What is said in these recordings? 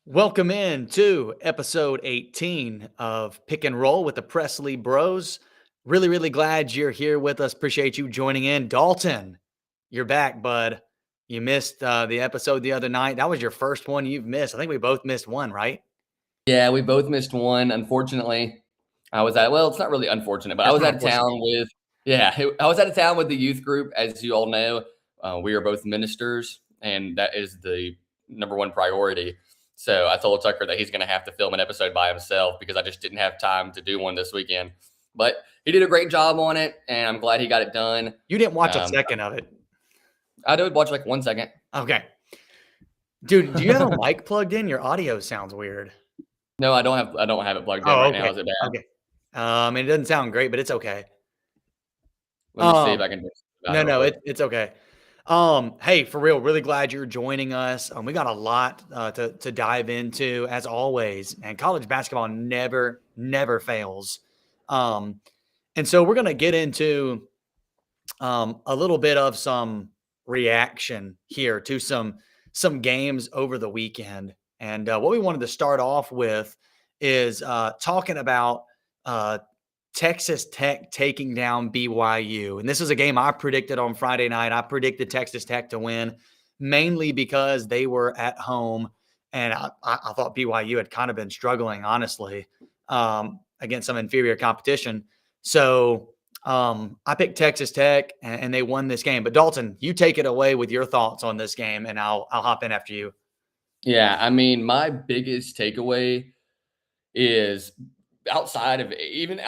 Welcome in to episode 18 of Pick and Roll with the Presley Bros. Really glad you're here with us. Appreciate you joining in. Dalton, you're back, bud. You missed the episode the other night. That was your first one you've missed. I think we both missed one, right? Yeah, we both missed one. Unfortunately, it's not really unfortunate, but I That's was not out of unfortunate. town I was out of town with the youth group. As you all know, we are both ministers, and that is the number one priority. So I told Tucker that he's going to have to film an episode by himself because I just didn't have time to do one this weekend. But he did a great job on it, and I'm glad he got it done. You didn't watch a Um, second of it. I did watch like 1 second. Okay. Dude, do you have a mic plugged in? Your audio sounds weird. No, I don't have it plugged in Oh, right now. okay. Is it bad? Okay. It doesn't sound great, but it's okay. Let me see if I can do about it real No, quick. it's okay. Hey, for real, really glad you're joining us. We got a lot to dive into as always, and college basketball never fails. Um, and so we're gonna get into a little bit of some reaction here to some games over the weekend. And what we wanted to start off with is talking about Texas Tech taking down BYU. And this is a game I predicted on Friday night. I predicted Texas Tech to win mainly because they were at home. And I thought BYU had kind of been struggling, honestly, against some inferior competition. So I picked Texas Tech, and they won this game. But Dalton, you take it away with your thoughts on this game, and I'll hop in after you. Yeah, I mean, my biggest takeaway is outside of AJ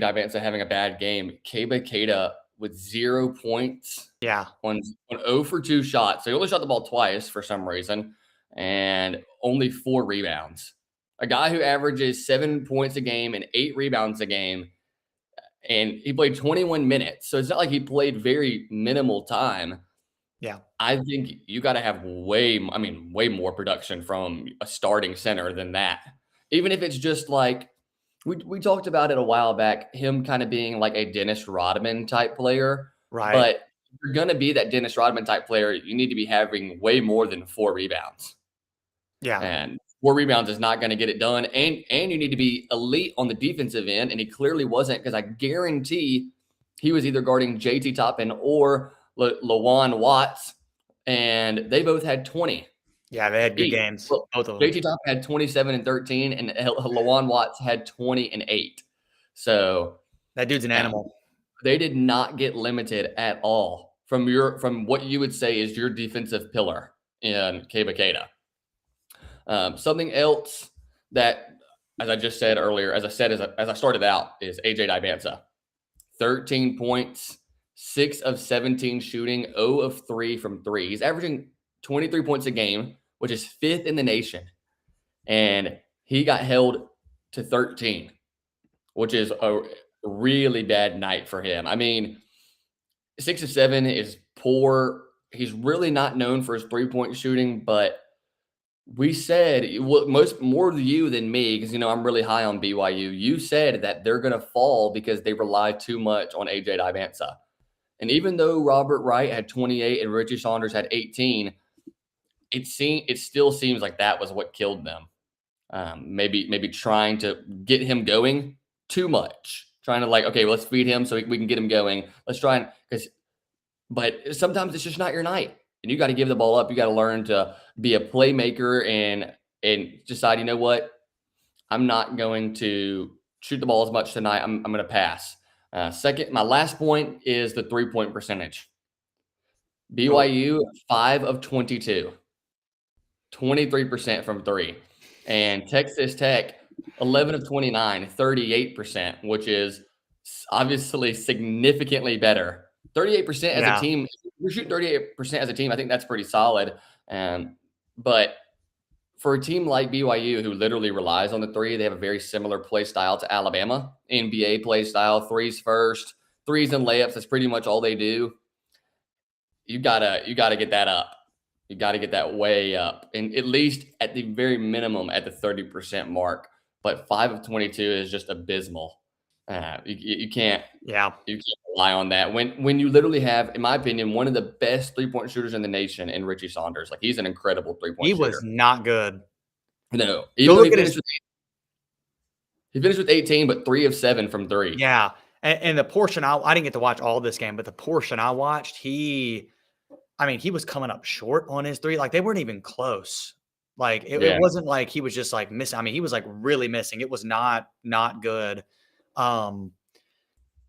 Divansa having a bad game, Keba Keita with 0 points Yeah, on 0 for 2 shots. So he only shot the ball twice for some reason and only 4 rebounds. A guy who averages 7 points a game and 8 rebounds a game, and he played 21 minutes. So it's not like he played very minimal time. yeah, I think you gotta have way more production from a starting center than that. Even if it's just like we talked about it a while back, him kind of being like a Dennis Rodman type player. right. But if you're gonna be that Dennis Rodman type player, you need to be having way more than 4 rebounds. Yeah, And 4 rebounds is not gonna get it done. And you need to be elite on the defensive end, and he clearly wasn't because I guarantee he was either guarding JT Toppin or Lawan Watts, and they both had 20 yeah, they had good each. games, Well, both of them. JT Toppin had 27 and 13, and Lawan Watts had 20 and 8. So That dude's an um, animal. they did not get limited at all from what you would say is your defensive pillar in Keba Keita. Something else that, as I just said earlier, as I started out, is AJ Divansa. 13 points, 6 of 17 shooting, 0 of 3 from 3. He's averaging 23 points a game, which is 5th in the nation. And he got held to 13, which is a really bad night for him. I mean, 6 of 7 is poor. He's really not known for his three-point shooting, but we said more to you than me because I'm really high on BYU. You said that they're going to fall because they rely too much on AJ Divansa, and even though Robert Wright had 28 and Richie Saunders had 18, it still seems like that was what killed them. Maybe trying to get him going too much, trying to okay, let's feed him so we can get him going. Let's try but sometimes it's just not your night. And you got to give the ball up. You got to learn to be a playmaker and decide, you know what? I'm not going to shoot the ball as much tonight. I'm going to pass. My last point is the 3-point percentage. Cool. BYU, 5 of 22, 23% from 3. And Texas Tech, 11 of 29, 38%, which is obviously significantly better. 38% as a Yeah, team. If you're shooting 38% as a team, I think that's pretty solid. But for a team like BYU, who literally relies on the three, they have a very similar play style to Alabama, NBA play style, threes first, threes and layups. That's pretty much all they do. You gotta get that up. You got to get that way up, and at least at the very minimum at the 30% mark. But 5 of 22 is just abysmal. You can't Yeah. rely on that when you literally have, in my opinion, one of the best 3-point shooters in the nation in Richie Saunders. Like, he's an incredible He 3-point was shooter. not good. No, Go even though look at his he finished with 18, but 3 of 7 from 3. yeah, and the portion I didn't get to watch all this game, but the portion I watched, I mean, he was coming up short on his 3, like, they weren't even close. Like, it Yeah. wasn't like he was just, like, missing I mean, he was, like, really missing. It was not good. Um,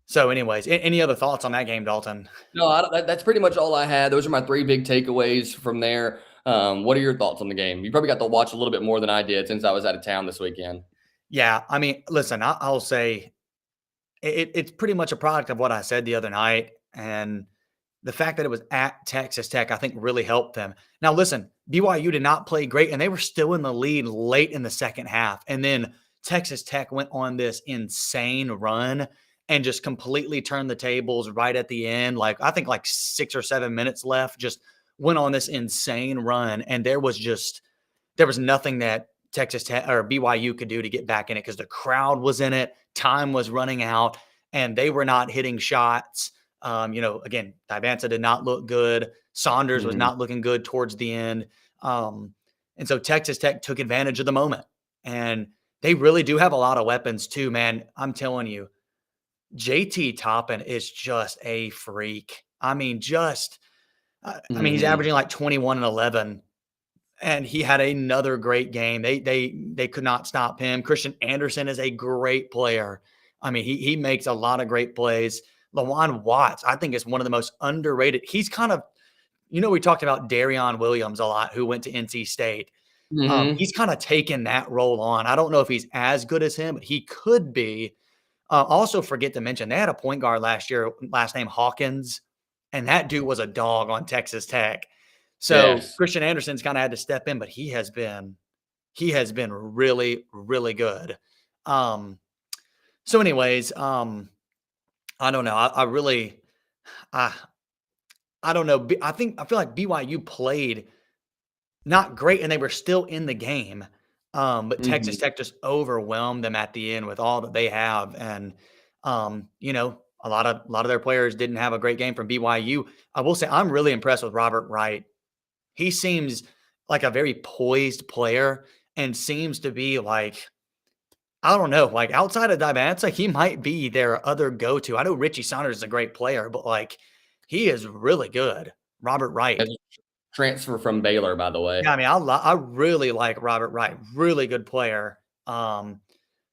so anyways, any other thoughts on that game, Dalton? No, that's pretty much all I had. Those are my 3 big takeaways from there. What are your thoughts on the game? You probably got to watch a little bit more than I did since I was out of town this weekend. Yeah, I mean, listen, I'll say it's pretty much a product of what I said the other night, and the fact that it was at Texas Tech, I think, really helped them. Now, listen, BYU did not play great, and they were still in the lead late in the second half. And then Texas Tech went on this insane run and just completely turned the tables right at the end. Like, I think like 6 or 7 minutes left, just went on this insane run. And there was nothing that Texas Tech or BYU could do to get back in it because the crowd was in it, time was running out, and they were not hitting shots. Again, Divanza did not look good. Saunders was Mhm. not looking good towards the end. And so Texas Tech took advantage of the moment. And they really do have a lot of weapons too, man. I'm telling you, JT Toppin is just a freak. I mean, he's Mhm. averaging like 21 and 11, and he had another great game. They could not stop him. Christian Anderson is a great player. I mean, he makes a lot of great plays. Lawan Watts, I think, is one of the most underrated. He's kind of, we talked about Darion Williams a lot, who went to NC State. Mhm. He's kind of taken that role on. I don't know if he's as good as him, but he could be. Also, forget to mention they had a point guard last year, last name Hawkins, and that dude was a dog on Texas Tech. So Yes. Christian Anderson's kind of had to step in, but he has been really, really good. Um, so, anyways, I don't know. I really, I, I don't know. I feel like BYU played not great, and they were still in the game. But Texas Mhm. Tech just overwhelmed them at the end with all that they have, and a lot of their players didn't have a great game from BYU. I will say I'm really impressed with Robert Wright. He seems like a very poised player and seems to be like, I don't know, like outside of Divanza, he might be their other go-to. I know Richie Saunders is a great player, but like he is really good. Robert Wright. As a transfer from Baylor, by the way. Yeah, I mean, I really like Robert Wright. Really good player. Um,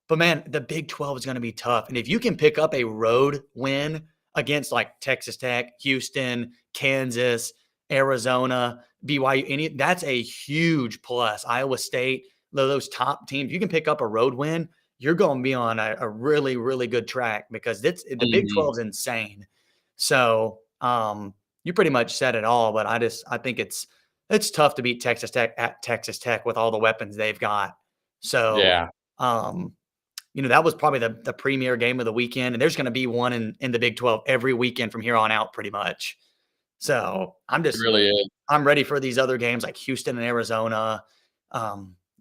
but man, the Big 12 is going to be tough. And if you can pick up a road win against like Texas Tech, Houston, Kansas, Arizona, BYU, that's a huge plus. Iowa State, those top teams, you can pick up a road win. You're going to be on a really, really good track because the Big Mhm. 12 is insane. So you pretty much said it all. But I think it's tough to beat Texas Tech at Texas Tech with all the weapons they've got. So Yeah, um, that was probably the premier game of the weekend, and there's going to be one in the Big 12 every weekend from here on out, pretty much. So it really is. I'm ready for these other games like Houston and Arizona,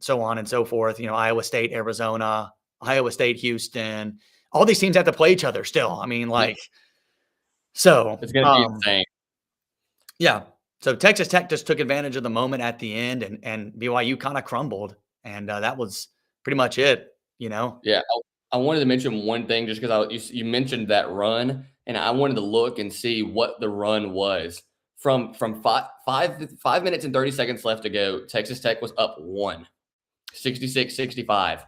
so on and so forth. Iowa State, Arizona, Iowa State, Houston. All these teams have to play each other still. I mean, Yep. like, so It's gonna be insane. yeah. So Texas Tech just took advantage of the moment at the end, and BYU kind of crumbled, and that was pretty much it. You know. Yeah, I wanted to mention one thing just because you mentioned that run, and I wanted to look and see what the run was. From 5 minutes and 30 seconds left to go, Texas Tech was up 1, 66-65.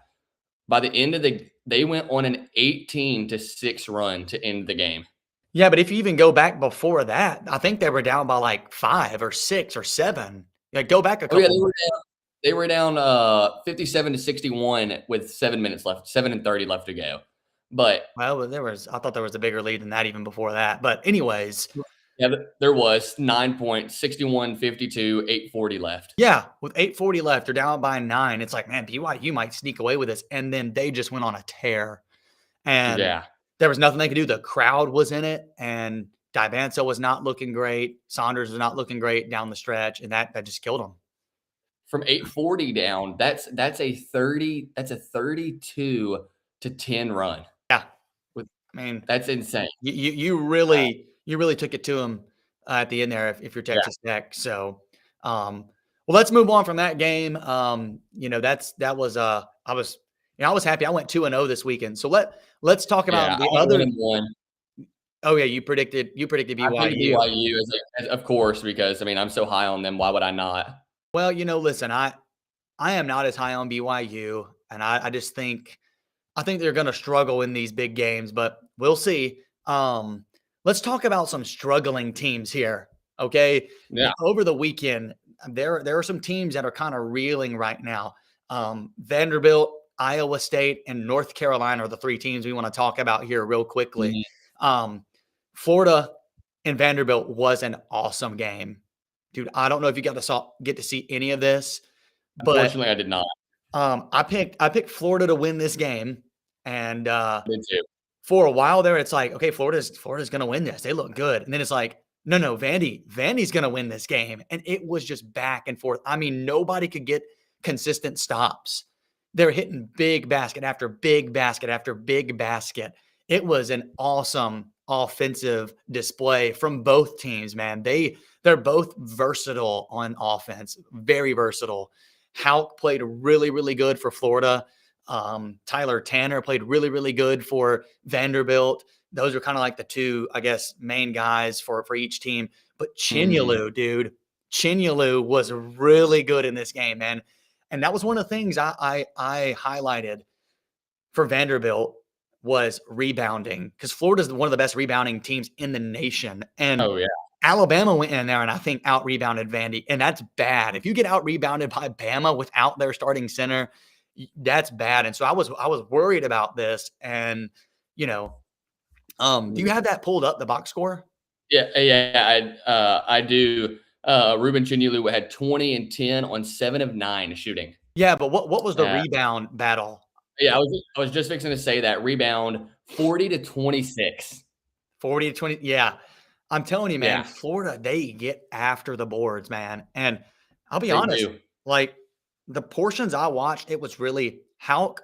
By the end of they went on an 18-6 run to end the game. Yeah, but if you even go back before that, I think they were down by like 5 or 6 or 7. Like, go back a Oh, yeah, couple. they were down, 57-61 with 7 minutes left, 7 and 30 left to go. But Well, I thought there was a bigger lead than that even before that. But anyways, yeah, there was 9 points, 61-52, 8:40 left. yeah, with 8:40 left, they're down by 9. It's like, man, BYU might sneak away with this. And then they just went on a tear. And Yeah. there was nothing they could do. The crowd was in it, and Divanza was not looking great. Saunders was not looking great down the stretch, and that just killed them. From 840 down, that's a 32 to 10 run. Yeah. I mean, That's insane. you Uh, really took it to them at the end there if you're yeah, Texas Tech. So, well, let's move on from that game. That was I was happy. I went 2-0 this weekend. So let's talk yeah. about I the went one other. and one. Oh yeah, you predicted I picked BYU. BYU of course, because I mean I'm so high on them. Why would I not? Well, listen, I am not as high on BYU, and I just think I think they're going to struggle in these big games, but we'll see. Let's talk about some struggling teams here. Okay, Yeah. over the weekend, there are some teams that are kind of reeling right now. Vanderbilt, Iowa State, and North Carolina are the three teams we want to talk about here real quickly. Mhm. Um, Florida and Vanderbilt was an awesome game, dude. I don't know if you get to see any of this, but Unfortunately, I did not. I picked Florida to win this game, and Me too. for a while there, it's like, okay, Florida's gonna win this. They look good, and then it's like, no, Vandy's gonna win this game, and it was just back and forth. I mean, nobody could get consistent stops. They're hitting big basket after big basket after big basket. It was an awesome offensive display from both teams, man. They're both versatile on offense, very versatile. Houck played really, really good for Florida. Tyler Tanner played really, really good for Vanderbilt. Those are kind of like the two, I guess, main guys for each team. But Mhm. Chinyelu, dude, Chinyelu was really good in this game, man. And that was one of the things I highlighted for Vanderbilt was rebounding because Florida's one of the best rebounding teams in the nation. And Oh yeah. Alabama went in there and I think out rebounded Vandy, and that's bad. If you get out rebounded by Bama without their starting center, that's bad. And so I was worried about this. And you know, do you have that pulled up the box score? I do. Ruben Chinyelu had 20 and 10 on 7 of 9 shooting. Yeah, but what was the Uh, rebound battle? yeah, I was just fixing to say that rebound 40 to 26. 40 to 20. Yeah. I'm telling you, man, Yeah, Florida, they get after the boards, man. And I'll be they honest, do. like the portions I watched, it was really Hauk,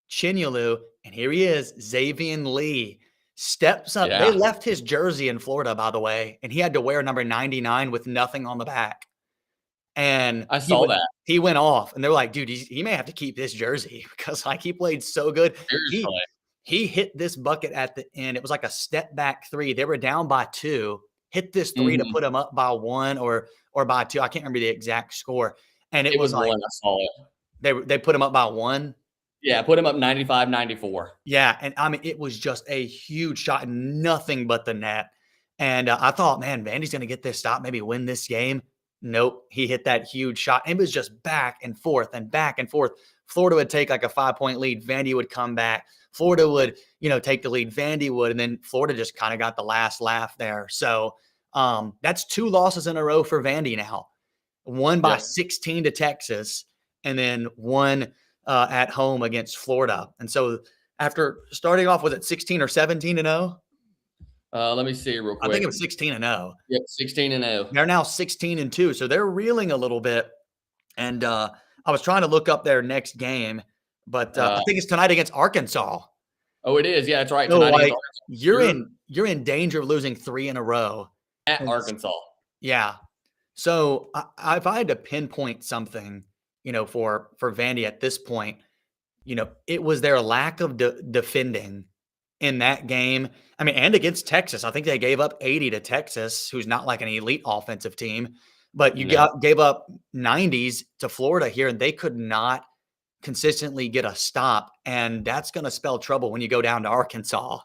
Chinyelu, and here he is, Xavier Lee steps up. They Yeah, left his jersey in Florida, by the way, and he had to wear number 99 with nothing on the back. And I saw that. he went off, and they're like, "Dude, he may have to keep this jersey because, like, he played so good." He Seriously. he hit this bucket at the end. It was like a step back three. They were down by 2, hit this 3 to Mhm. put them up by 1 or by 2. I can't remember the exact score, and it It was was like 1, I saw it. they put them up by 1. Yeah, put him up 95-94. Yeah, and I mean, it was just a huge shot and nothing but the net. And I thought, man, Vandy's going to get this stop, maybe win this game. Nope, he hit that huge shot. It was just back and forth and back and forth. Florida would take like a 5-point lead. Vandy would come back. Florida would, take the lead. Vandy would, and then Florida just kind of got the last laugh there. So that's 2 losses in a row for Vandy now. One by Yep. 16 to Texas, and then one at home against Florida. And so after starting off, was it 16 or 17-0? Let me see real I think it quick. was 16-0. Yep, 16 and 0. They're now 16-2. So they're reeling a little bit. And I was trying to look up their next game, but I Uh, think it's tonight against Arkansas. oh, it is. Yeah, that's right. So Tonight against like Arkansas. you're You're in you're in danger of losing 3 in a row. at And Arkansas. yeah. So if I had to pinpoint something, for Vandy at this point, it was their lack of defending in that game. I mean, and against Texas, I think they gave up 80 to Texas, who's not like an elite offensive team, but you No. gave up 90s to Florida here, and they could not consistently get a stop, and that's going to spell trouble when you go down to Arkansas.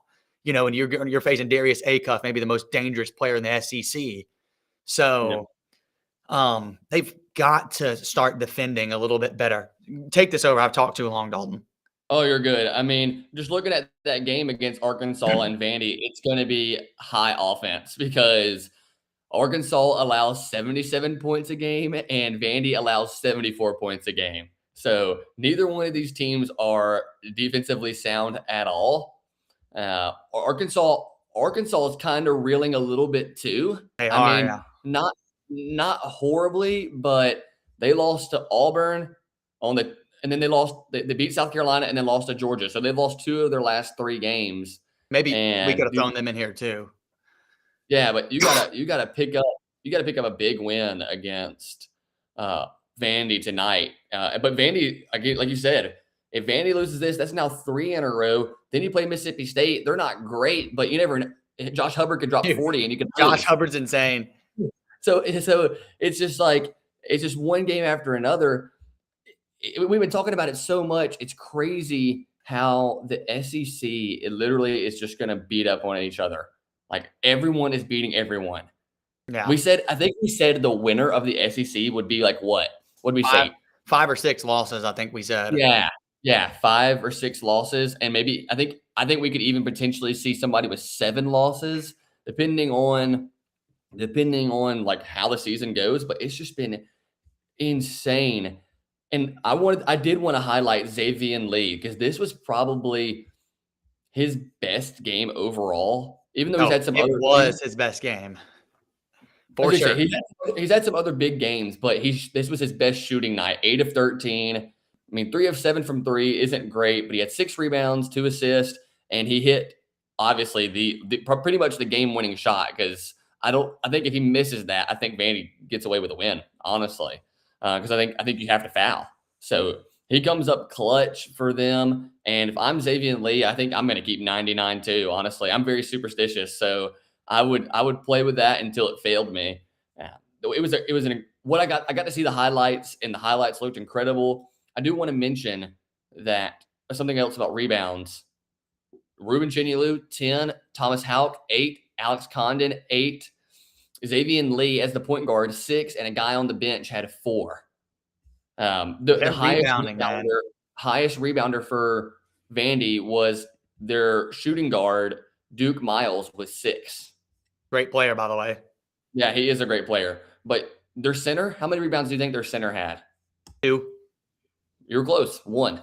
And you're facing Darius Acuff, maybe the most dangerous player in the SEC. Yep. So they've got to start defending a little bit better. Take this over. I've talked too long, Dalton. Oh, you're good. I mean, just looking at that game against Arkansas and Vandy, it's going to be high offense because Arkansas allows 77 points a game and Vandy allows 74 points a game. So neither one of these teams are defensively sound at all. Arkansas is kind of reeling a little bit too. They I are, mean, yeah. not horribly, but they lost to Auburn on and then they beat South Carolina and then lost to Georgia. So they've lost 2 of their last 3 games. Maybe we could And have thrown them in here too. yeah, but you gotta pick up a big win against uh, Vandy tonight. But Vandy, again, like you said, if Vandy loses this, that's now 3 in a row. Then you play Mississippi State. They're not great, but you never. Josh Hubbard could drop Dude, 40 and you could Josh lose. Hubbard's insane. So it's just like it's just one game after another. We've been talking about it so much. It's crazy how the SEC it literally is just going to beat up on each other. Like everyone is beating everyone. Yeah. I think we said the winner of the SEC would be like what? What did we Five, say? 5 or 6 losses, I think we said. Yeah. Yeah, 5 or 6 losses. And maybe I think we could even potentially see somebody with 7 losses, depending on like how the season goes. But it's just been insane. And I did want to highlight Xavier Lee because this was probably his best game overall, even though he's Oh, had some it other was his best game. I was For gonna say sure. he's had some other big games, but this was his best shooting night. 8 of 13. I mean, 3 of 7 from 3 isn't great, but he had 6 rebounds, 2 assists, and he hit obviously the pretty much the game winning shot because I think if he misses that, I think Vandy gets away with a win, honestly, because I think you have to foul. So he comes up clutch for them, and if I'm Xavier Lee, I think I'm going to keep 99 too. Honestly, I'm very superstitious, so I would play with that until it failed me. Yeah. What I got to see the highlights, and the highlights looked incredible. I do want to mention that something else about rebounds. Ruben Chenialu, 10, Thomas Houck, 8, Alex Condon, 8, Xavier Lee as the point guard, 6, and a guy on the bench had 4. The They're rebounding, man. highest rebounder for Vandy was their shooting guard, Duke Miles, with 6. Great player, by the way. Yeah, he is a great player. But their center, how many rebounds do you think their center had? 2. You were close. 1.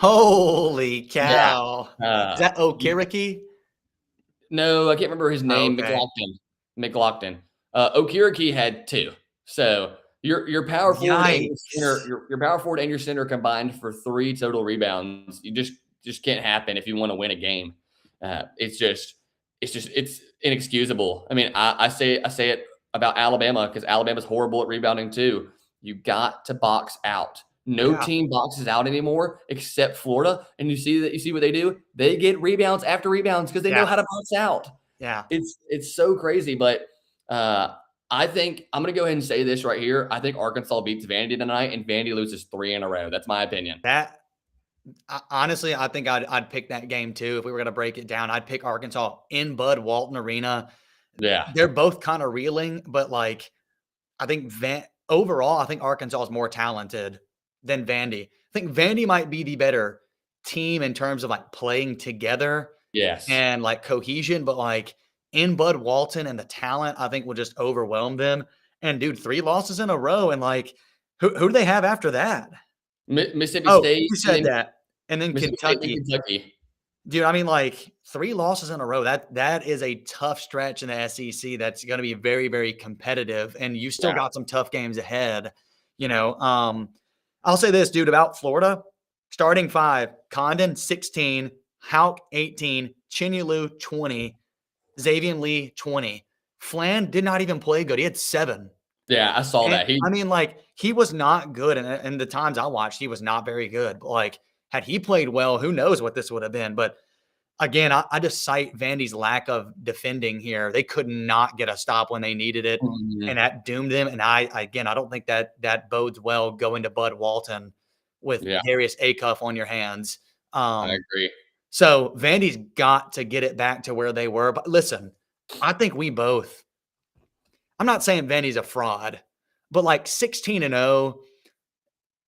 Holy Yeah. cow. Is that Okiriki? No, I can't remember his Oh, name. okay. McLaughlin. Okiriki had 2. So your power forward and your center, Yikes. your power forward and your center combined for 3 total rebounds. You just can't happen if you want to win a game. It's inexcusable. I mean, I say it about Alabama because Alabama's horrible at rebounding too. You got to box out. No Yeah. team boxes out anymore except Florida. And you see what they do? They get rebounds after rebounds because they know Yeah. how to box out. Yeah. It's so crazy. But I think I'm gonna go ahead and say this right here. I think Arkansas beats Vandy tonight, and Vandy loses 3 in a row. That's my opinion. Honestly, I think I'd pick that game too. If we were going to break it down, I'd pick Arkansas in Bud Walton Arena. Yeah. They're both kind of reeling, but like, I think overall, I think Arkansas is more talented than Vandy. I think Vandy might be the better team in terms of like playing together Yes. and like cohesion, but like in Bud Walton and the talent, I think will just overwhelm them. And dude, 3 losses in a row, and like, who do they have after that? Mississippi Oh, State, you said that. And then Mississippi State, Kentucky. and Kentucky. Dude, I mean, like 3 losses in a row. That is a tough stretch in the SEC. That's going to be very, very competitive, and you still Yeah. got some tough games ahead. I'll say this, dude, about Florida. Starting 5: Condon 16, Houck 18, Chinulu 20, Xavier Lee 20. Flan did not even play good. He had 7. Yeah, I saw that. I mean, like he was not good, and the times I watched, he was not very good. But like, had he played well, who knows what this would have been. But again, I just cite Vandy's lack of defending here. They could not get a stop when they needed it, Mhm. and that doomed them. And I don't think that bodes well going to Bud Walton with Yeah, Darius Acuff on your hands. I agree. So Vandy's got to get it back to where they were. But listen, I think we both. I'm not saying Vandy's a fraud, but like 16-0.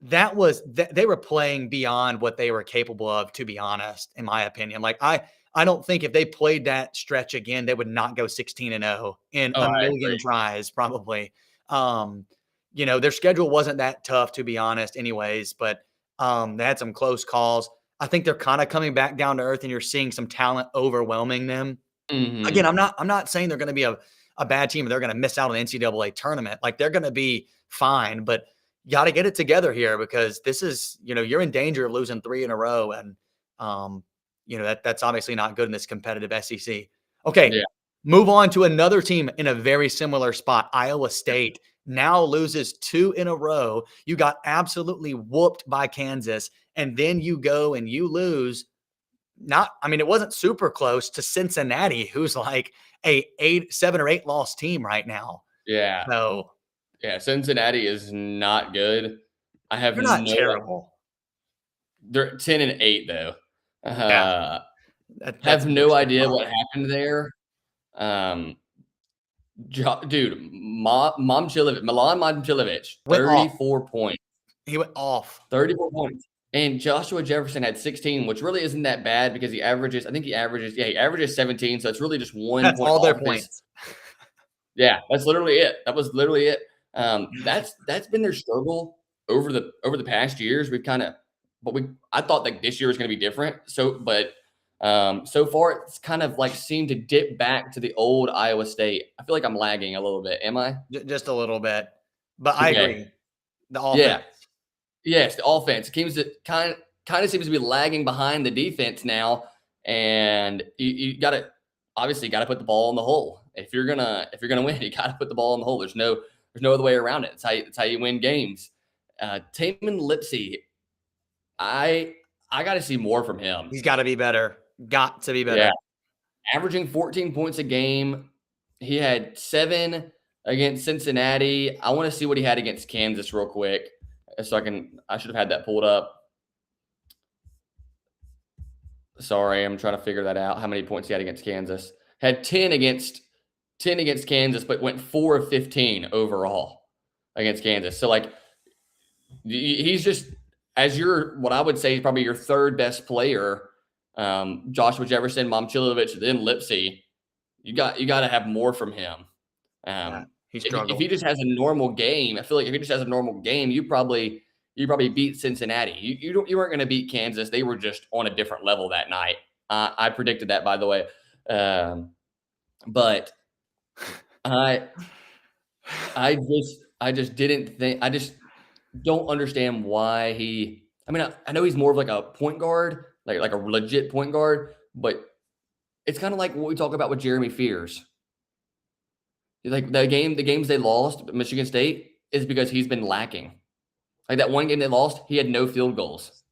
They were playing beyond what they were capable of, to be honest, in my opinion. Like I don't think if they played that stretch again, they would not go 16-0 in Oh, a I million agree. tries, probably. Their schedule wasn't that tough, to be honest, anyways, but they had some close calls. I think they're kind of coming back down to earth, and you're seeing some talent overwhelming them. Again, Mhm. I'm not saying they're going to be a bad team. They're going to miss out on the NCAA tournament. Like they're going to be fine, but you got to get it together here because this is, you're in danger of losing 3 in a row. And, that's obviously not good in this competitive SEC. Okay, Yeah. move on to another team in a very similar spot. Iowa State now loses 2 in a row. You got absolutely whooped by Kansas, and then you go and you lose. It wasn't super close to Cincinnati, who's like a 7 or 8 loss team right now. Yeah. So Yeah. Cincinnati is not good. I have they're not no. terrible. They're 10-8 though. Yeah, that's Have a no step idea what behind. happened there. Um, dude, Milan Momcilovic, Went off. 34 points. He went off. 34 points. And Joshua Jefferson had 16, which really isn't that bad because he averages 17. So it's really just 1 That's point all their off this. points. Yeah, that's literally it. That was literally it. That's been their struggle over the past years. I thought that this year was going to be different. So far it's kind of like seemed to dip back to the old Iowa State. I feel like I'm lagging a little bit. Am I? Just a little bit. But I Okay. agree. The offense. Yeah. Yes, the offense. It seems to kind of seems to be lagging behind the defense now, and you got to obviously got to put the ball in the hole. If you're gonna win, you got to put the ball in the hole. There's no other way around it. It's how you win games. Taman Lipsey, I got to see more from him. He's got to be better. Got to be better. Yeah, averaging 14 points a game. He had 7 against Cincinnati. I want to see what he had against Kansas real quick. So I should have had that pulled up. Sorry, I'm trying to figure that out. How many points he had against Kansas? Had 10 against Kansas, but went 4 of 15 overall against Kansas. So like, he's just what I would say is probably your third best player. Joshua Jefferson, Momcilovic, then Lipsey. You got to have more from him. He struggled. If he just has a normal game, I feel like if he just has a normal game, you probably beat Cincinnati. You weren't going to beat Kansas. They were just on a different level that night. I predicted that, by the way. But I just didn't think. I just don't understand why he. I mean, I know he's more of like a point guard, like a legit point guard, but it's kind of like what we talk about with Jeremy Fears. Like the games they lost, Michigan State, is because he's been lacking. Like that one game they lost, he had no field goals.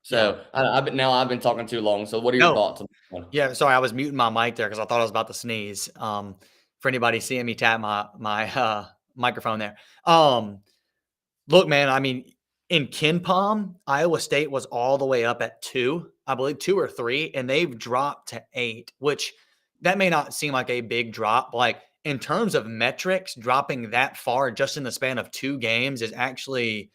So I've been talking too long. So what are your thoughts on this one? Yeah, sorry, I was muting my mic there because I thought I was about to sneeze. For anybody seeing me tap my microphone there. Look, man, I mean, in KenPom, Iowa State was all the way up at 2, I believe 2 or 3, and they've dropped to 8, which that may not seem like a big drop. Like in terms of metrics, dropping that far just in the span of 2 games is actually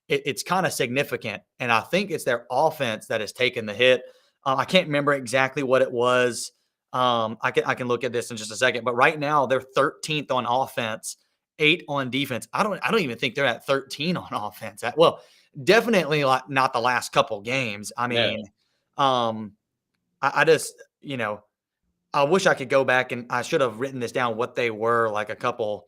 it's kind of significant. And I think it's their offense that has taken the hit. I can't remember exactly what it was. I can look at this in just a second, but right now they're 13th on offense, 8 on defense. I don't even think they're at 13 on offense. Well, definitely not the last couple games. I mean, I just, I wish I could go back and I should have written this down what they were like a couple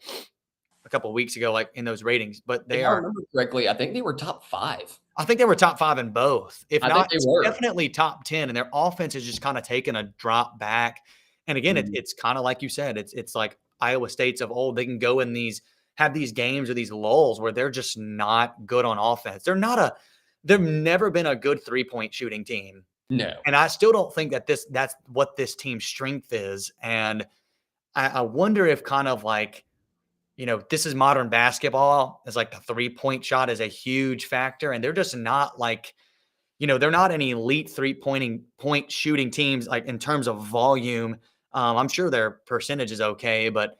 weeks ago, like in those ratings, but If I remember correctly, I think they were top 5. I think they were top 5 in both. If I not, think they were. definitely top 10. And their offense has just kind of taken a drop back. And again, it's kind of like you said, it's like Iowa State's of old. They can go in have these games or these lulls where they're just not good on offense. They've never been a good 3-point shooting team. No. And I still don't think that's what this team's strength is. And I wonder if kind of like, this is modern basketball. It's like the 3-point shot is a huge factor. And they're just not like, they're not an elite 3-point shooting teams, like in terms of volume. I'm sure their percentage is okay, but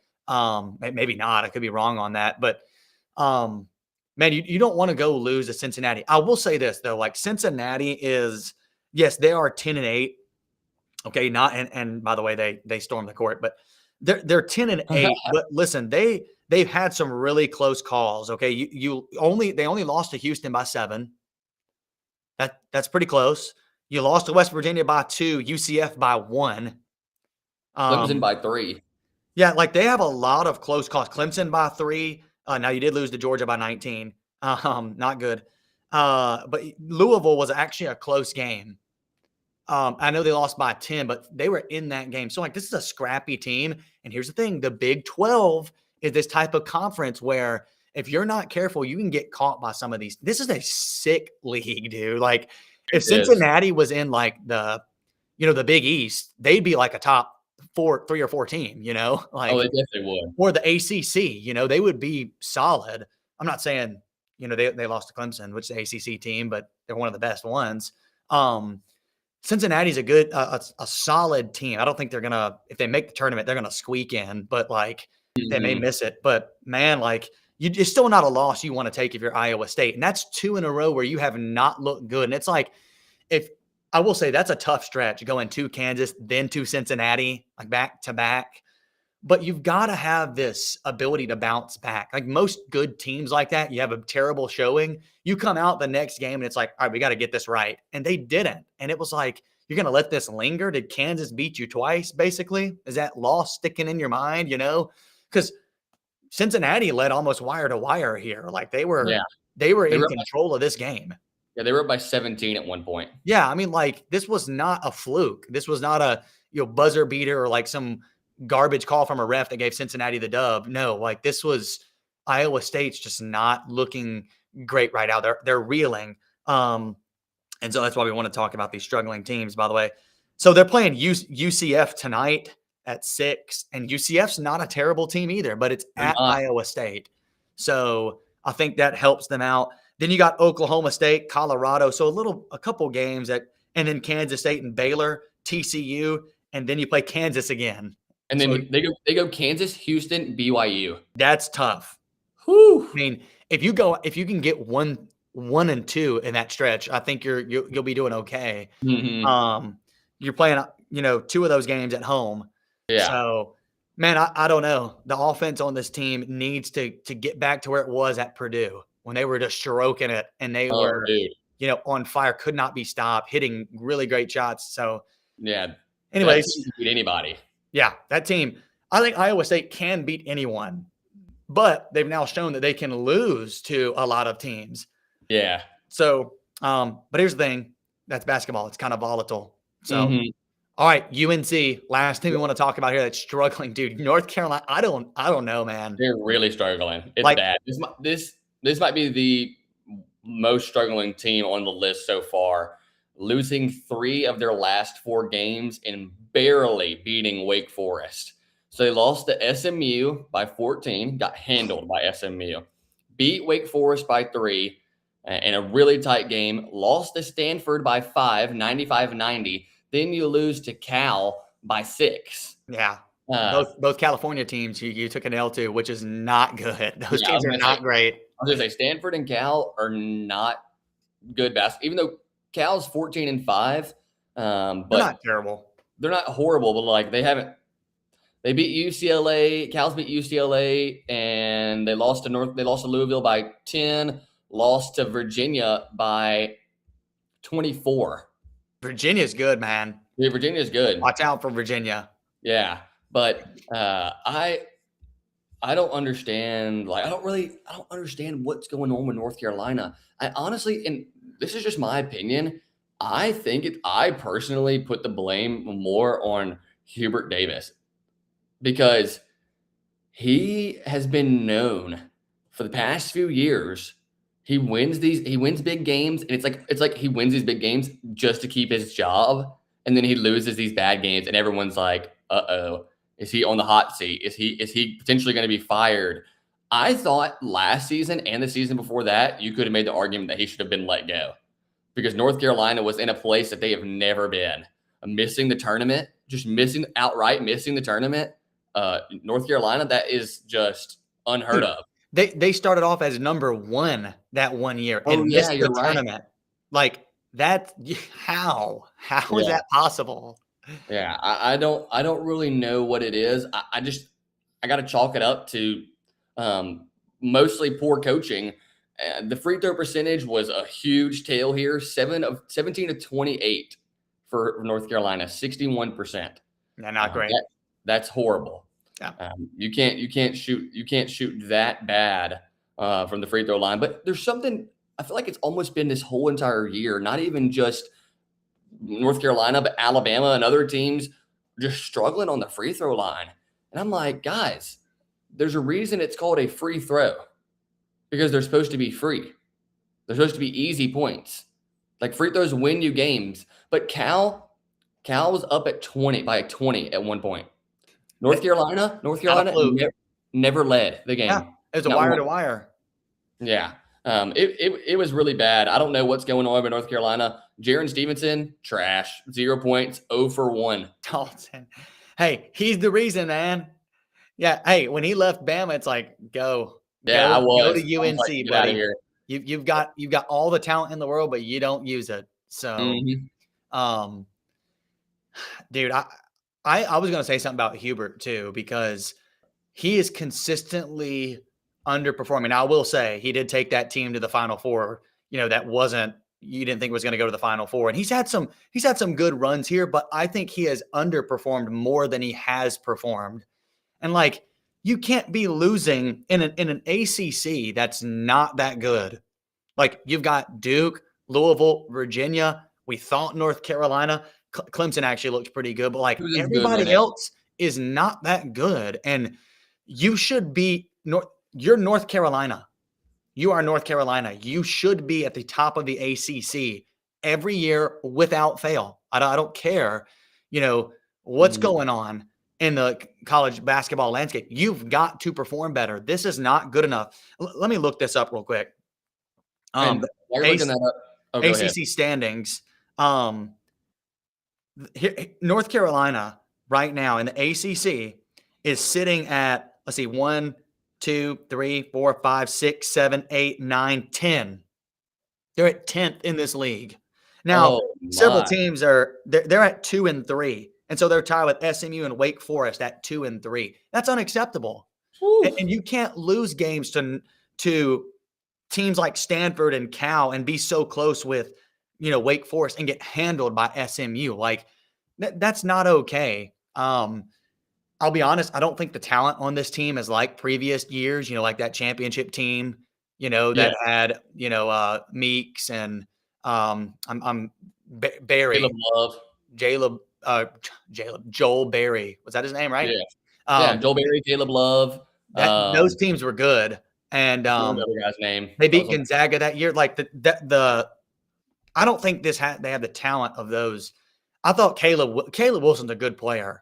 maybe not. I could be wrong on that. But man, you don't want to go lose to Cincinnati. I will say this though, like Cincinnati is, yes, they are 10-8. Okay, and by the way, they stormed the court, but they're 10-8. But listen, they've had some really close calls. Okay, they only lost to Houston by 7. That's pretty close. You lost to West Virginia by 2, UCF by 1. Clemson by 3. Yeah, like they have a lot of close calls. Clemson by 3. Now you did lose to Georgia by 19. Not good. But Louisville was actually a close game. I know they lost by 10, but they were in that game. So, like, this is a scrappy team. And here's the thing, the Big 12 is this type of conference where if you're not careful, you can get caught by some of these. This is a sick league, dude. Like, if It is. Cincinnati was in like the Big East, they'd be like a top 3 or 4 team, Oh, like, they definitely would. or the ACC, they would be solid. I'm not saying, they lost to Clemson, which is the ACC team, but they're one of the best ones. Cincinnati's a good, a solid team. I don't think they're gonna, if they make the tournament, they're gonna squeak in, but like they may Mhm. miss it. But man, like it's still not a loss you want to take if you're Iowa State, and that's 2 in a row where you have not looked good. And it's like, if I will say that's a tough stretch going to Kansas, then to Cincinnati, like back to back. But you've got to have this ability to bounce back. Like most good teams like that, you have a terrible showing. You come out the next game and it's like, all right, we got to get this right. And they didn't. And it was like, you're going to let this linger? Did Kansas beat you twice, basically? Is that loss sticking in your mind, Because Cincinnati led almost wire to wire here. Like they were Yeah. They in were up by control of this game. yeah, they were up by 17 at one point. Yeah, I mean, like this was not a fluke. This was not a buzzer beater or like some garbage call from a ref that gave Cincinnati the dub. No, like this was Iowa State's just not looking great right now. They're reeling. And so that's why we want to talk about these struggling teams, by the way. So they're playing UCF tonight at 6, and UCF's not a terrible team either, but it's They're at not. Iowa State. So I think that helps them out. Then you got Oklahoma State, Colorado. So a couple games and then Kansas State and Baylor, TCU, and then you play Kansas again. And So then they go Kansas, Houston, BYU. that's tough. Whew. I mean, if you can get 1 and 2 in that stretch, I think you'll be doing okay. Mhm. You're playing, 2 of those games at home. Yeah. So, man, I don't know. The offense on this team needs to get back to where it was at Purdue when they were just stroking it and they Oh, were, dude. on fire, could not be stopped, hitting really great shots. So, Yeah. That anyways, team can beat anybody. yeah, that team, I think Iowa State can beat anyone, but they've now shown that they can lose to a lot of teams. Yeah. So, but here's the thing, that's basketball. It's kind of volatile. So, Mhm. all right, UNC, last thing we want to talk about here that's struggling, dude. North Carolina, I don't know, man. They're really struggling. It's Like, bad. This might be the most struggling team on the list so far, losing 3 of their last 4 games and barely beating Wake Forest. So they lost to SMU by 14, got handled by SMU, beat Wake Forest by 3 in a really tight game, lost to Stanford by 5, 95-90. Then you lose to Cal by 6. yeah, Uh, both California teams you took an L to, which is not good. Those yeah, I teams was are gonna say not great. I was gonna say Stanford and Cal are not good basketball, even though Cal's 14-5. They're But not terrible. they're not horrible. But like they beat UCLA. Cal's beat UCLA, and they lost to They lost to Louisville by 10. Lost to Virginia by 24. Virginia's good, man. Yeah, Virginia's good. Watch out for Virginia. Yeah, but I don't understand. Like, I don't understand what's going on with North Carolina. I honestly, and this is just my opinion, I personally put the blame more on Hubert Davis because he has been known for the past few years. He wins big games, and it's like he wins these big games just to keep his job, and then he loses these bad games, and everyone's like, "Uh-oh, is he on the hot seat? Is he potentially going to be fired?" I thought last season and the season before that, you could have made the argument that he should have been let go because North Carolina was in a place that they have never been, missing the tournament, outright missing the tournament. North Carolina, that is just unheard Dude, of. they started off as number 1 that one year Oh and yeah, missed the you're right. tournament. Like that, how is Yeah, that possible? yeah. I don't really know what it is. I got to chalk it up to mostly poor coaching. The free throw percentage was a huge tail here. 17 of 28 for North Carolina, 61%. They're not great. That's horrible. Yeah. You can't shoot that bad from the free throw line. But there's something, I feel like it's almost been this whole entire year, not even just North Carolina, but Alabama and other teams just struggling on the free throw line. And I'm like, guys, there's a reason it's called a free throw, because they're supposed to be free. They're supposed to be easy points. Like, free throws win you games. But Cal was up at 20 by 20 at one point. North Carolina never led the game. Yeah, it was a Not wire once. to wire. Yeah. It was really bad. I don't know what's going on in North Carolina. Jaron Stevenson, trash. 0 points, 0 for 1. Dalton. Hey, he's the reason, man. Yeah. Hey, when he left Bama, it's like, go I to was UNC, like, get out of buddy. here. You've got all the talent in the world, but you don't use it. So, dude, I was gonna say something about Hubert too, because he is consistently underperforming. Now, I will say he did take that team to the Final Four. You didn't think was going to go to the Final Four, and he's had some good runs here, but I think he has underperformed more than he has performed. And like, you can't be losing in an ACC that's not that good. Like, you've got Duke, Louisville, Virginia. We thought North Carolina, Clemson actually looked pretty good, but like everybody else is not that good. And you should be you're North Carolina. You are North Carolina. You should be at the top of the ACC every year without fail. I don't care, what's going on in the college basketball landscape. You've got to perform better. This is not good enough. Let me look this up real quick. While you're looking that up, go ahead. ACC standings. North Carolina right now in the ACC is sitting at, let's see, 1, 2, 3, 4, 5, 6, 7, 8, 9, 10. They're at 10th in this league. Now, several teams they're at 2 and 3. And so they're tied with SMU and Wake Forest at 2 and 3. That's unacceptable. And you can't lose games to teams like Stanford and Cal and be so close with, Wake Forest and get handled by SMU. Like, that's not okay. I'll be honest, I don't think the talent on this team is like previous years, like that championship team, that had, Meeks and Barry. Caleb Love. Joel Barry. Was that his name, right? Yeah. Joel Barry, Caleb Love. Those teams were good. And I don't know the guy's name. They beat Gonzaga that year. Like I don't think they have the talent of those. I thought Caleb Wilson's a good player.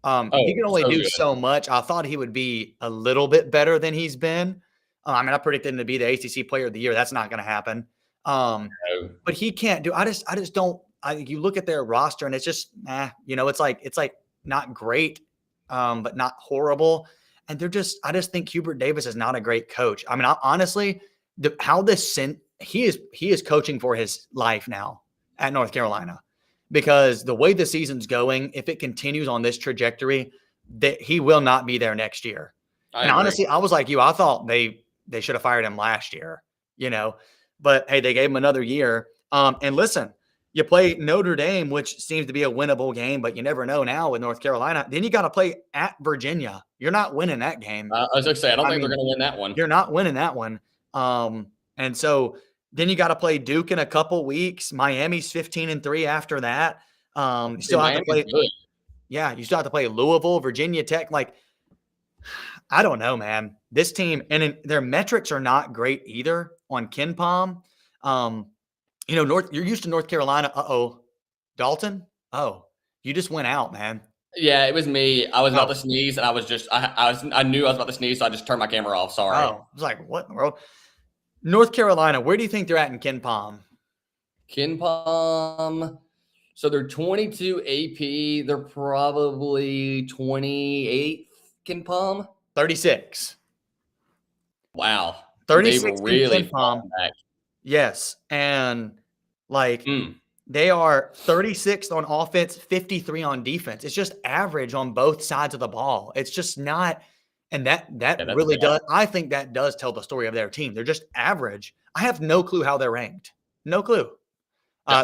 He can only do so much. I thought he would be a little bit better than he's been. I predicted him to be the ACC Player of the Year. That's not going to happen. But he can't do. I just don't. You look at their roster and it's just, it's like not great, but not horrible. And I just think Hubert Davis is not a great coach. Honestly, he is coaching for his life now at North Carolina. Because the way the season's going, if it continues on this trajectory, that he will not be there next year. And honestly, I was like you. I thought they should have fired him last year, But hey, they gave him another year. And listen, you play Notre Dame, which seems to be a winnable game, but you never know now with North Carolina. Then you got to play at Virginia. You're not winning that game. I was going to say, I don't think they're going to win that one. You're not winning that one. And so then you got to play Duke in a couple weeks. Miami's 15 and 3 after that. You still have to play. Yeah, you still have to play Louisville, Virginia Tech. Like, I don't know, man. This team, and their metrics are not great either on KenPom. You're used to North Carolina. Dalton. Oh, you just went out, man. Yeah, it was me. I was about to sneeze, and I was just I knew I was about to sneeze, so I just turned my camera off. Sorry. I was like, what in the world? North Carolina, where do you think they're at in KenPom? KenPom. So they're 22 AP. They're probably 28th KenPom. 36. Wow. 36 really KenPom. Yes. And they are 36th on offense, 53 on defense. It's just average on both sides of the ball. It's just not. And that really does. I think that does tell the story of their team. They're just average. I have no clue how they're ranked. No clue. I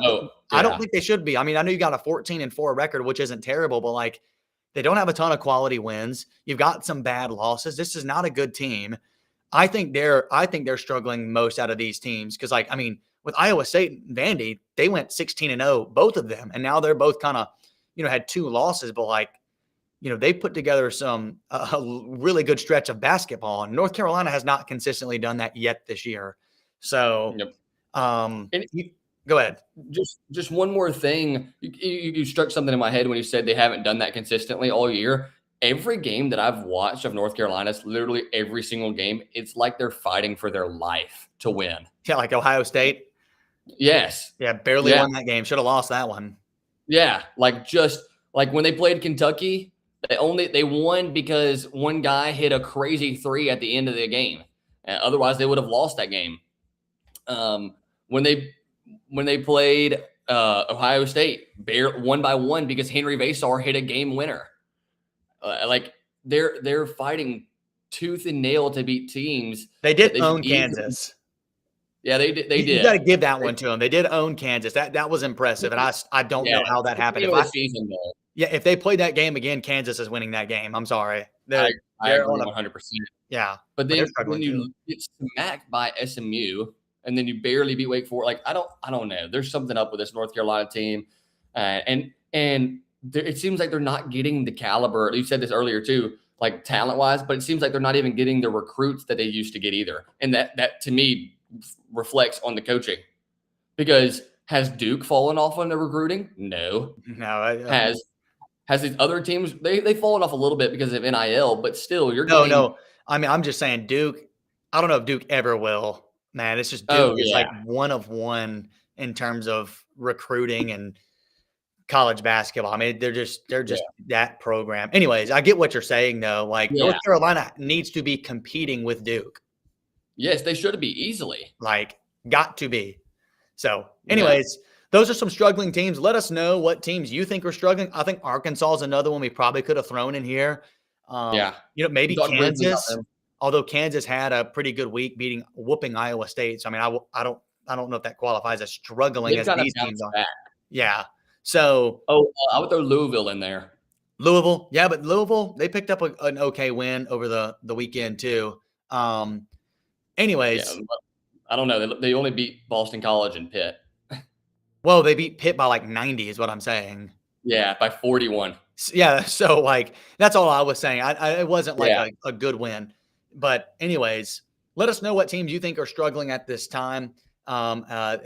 don't think they should be. I know you got a 14-4 record, which isn't terrible, but they don't have a ton of quality wins. You've got some bad losses. This is not a good team. I think they're struggling most out of these teams because, with Iowa State and Vandy, they went 16-0, both of them. And now they're both kind of, had 2 losses, but like, they put together some a really good stretch of basketball. And North Carolina has not consistently done that yet this year. So, Yep. and go ahead. Just one more thing. You struck something in my head when you said they haven't done that consistently all year. Every game that I've watched of North Carolina's, literally every single game, it's like they're fighting for their life to win. Yeah, like Ohio State. Yes. Yeah, barely won that game. Should have lost that one. Yeah, just like when they played Kentucky, they won because one guy hit a crazy 3 at the end of the game. Otherwise, they would have lost that game. When they played Ohio State, won by 1 because Henry Vasar hit a game winner. They're fighting tooth and nail to beat teams. They did own Kansas. Yeah, they did. You got to give that one to them. They did own Kansas. That was impressive, and I don't know how that happened. If they played that game again, Kansas is winning that game. I'm sorry. I agree 100%. Yeah, but then when you get smacked by SMU and then you barely beat Wake Forest, I don't know. There's something up with this North Carolina team, and it seems like they're not getting the caliber. You said this earlier too, like talent wise, but it seems like they're not even getting the recruits that they used to get either. And that to me reflects on the coaching, because has Duke fallen off on the recruiting? No. Has these other teams, they've fallen off a little bit because of NIL, but still No. I mean, I'm just saying Duke, I don't know if Duke ever will, man. It's just Duke is like one of one in terms of recruiting and college basketball. I mean, they're just that program. Anyways, I get what you're saying though. Like North Carolina needs to be competing with Duke. Yes, they should be easily. Like, got to be. So, anyways, those are some struggling teams. Let us know what teams you think are struggling. I think Arkansas is another one we probably could have thrown in here. Maybe Kansas. Although Kansas had a pretty good week whooping Iowa State. So, I mean, I don't know if that qualifies as struggling as these teams are. Back. Yeah. So, I would throw Louisville in there. Louisville, yeah, but Louisville, they picked up an okay win over the weekend too. Anyways, I don't know. They only beat Boston College and Pitt. Well, they beat Pitt by like 90 is what I'm saying. Yeah, by 41. Yeah, so like that's all I was saying. It wasn't like a good win. But anyways, let us know what teams you think are struggling at this time. Teams are